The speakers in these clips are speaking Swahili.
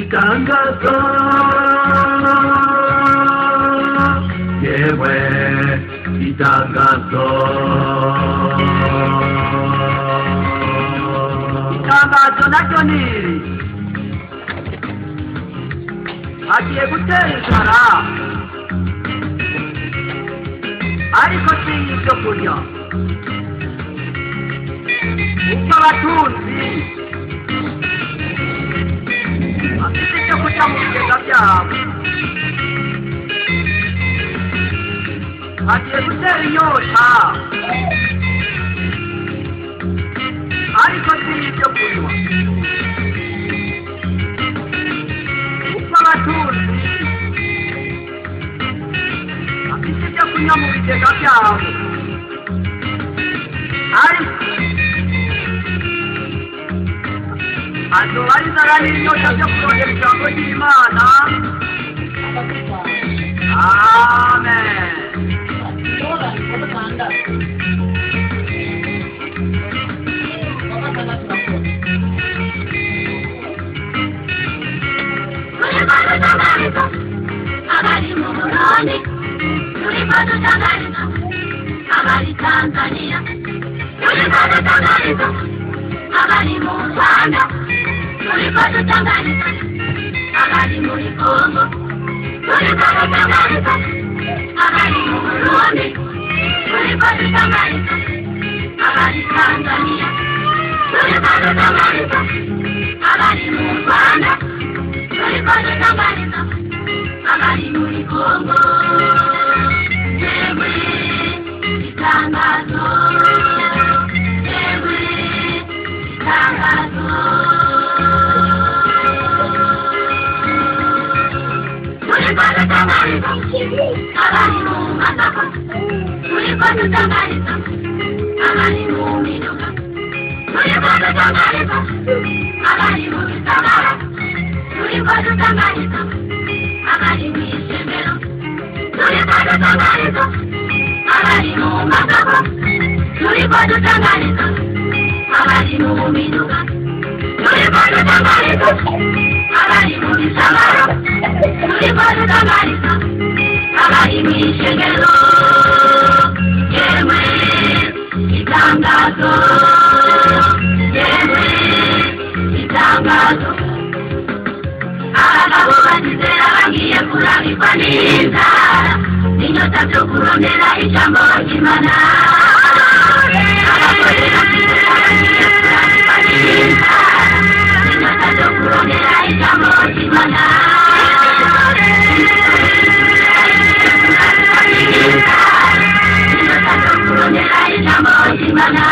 itangazo yewe itangazo naryo ni agiye gutera inzara ariko si ibyo kurya kuko abatunzi bafite icyo kurya mu bigega byabo. Agiye gutera inyota ariko si ibyo kunywa kuko abatunzi bafite icyo kunywa mu bigega byabo ariko azoba ari inzara n'inyota byo kurondera ijambo ry'Imana. Amen. Abari mu Burundi, turi badutangariza, abari Tanzania, turi badutangariza, abari mu Rwanda, turi badutangariza, abari muri Congo, turi badutangariza, abari mu Burundi, turi badutangariza, abari Tanzania, turi badutangariza, abari mu Rwanda, turi badutangariza, abari muri Congo, yewe itangazo, yewe itangazo. Turi badutangariza, abari mu masoko, turi badutangariza, abari mu miduga, turi badutangariza, abari mu bisagara, turi badutangariza, abari mu isomero, turi badutangariza, abari mu masoko, turi badutangariza, abari mu miduga, turi badutangariza, abari mu bisagara, turi badutangariza, abari mu isomero, yewe itangazo, yewe itangazo. Abagabo bazizera bagiye kurabikwa n'inzara n'inyota byo kurondera ijambo ry'Imana. Abagore bazizera bagiye kurabikwa n'inzara n'inyota byo kurondera ijambo ry'Imana. Inyota byo kurondera ijambo ry'Imana.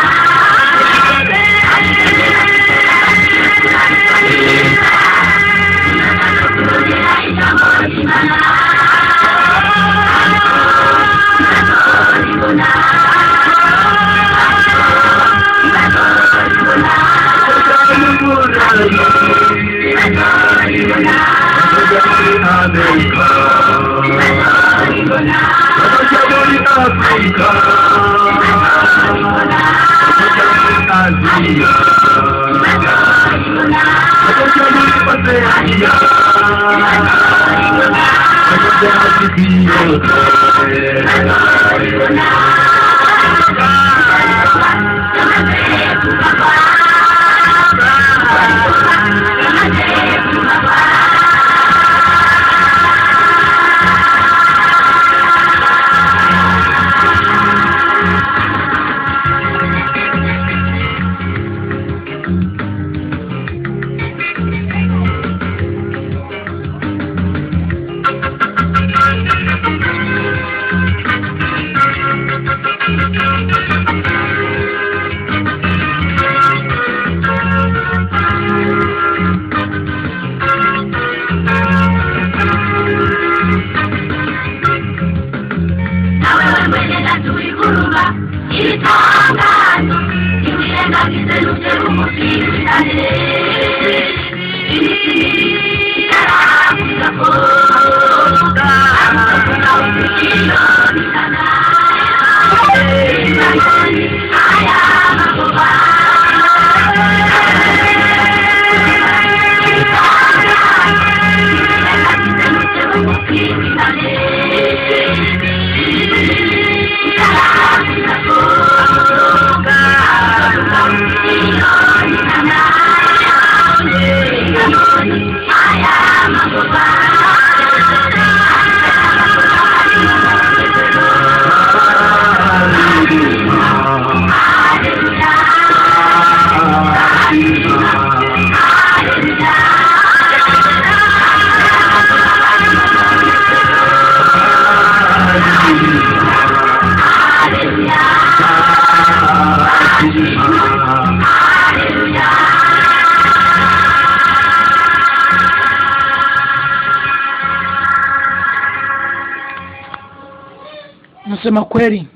Nasema kweli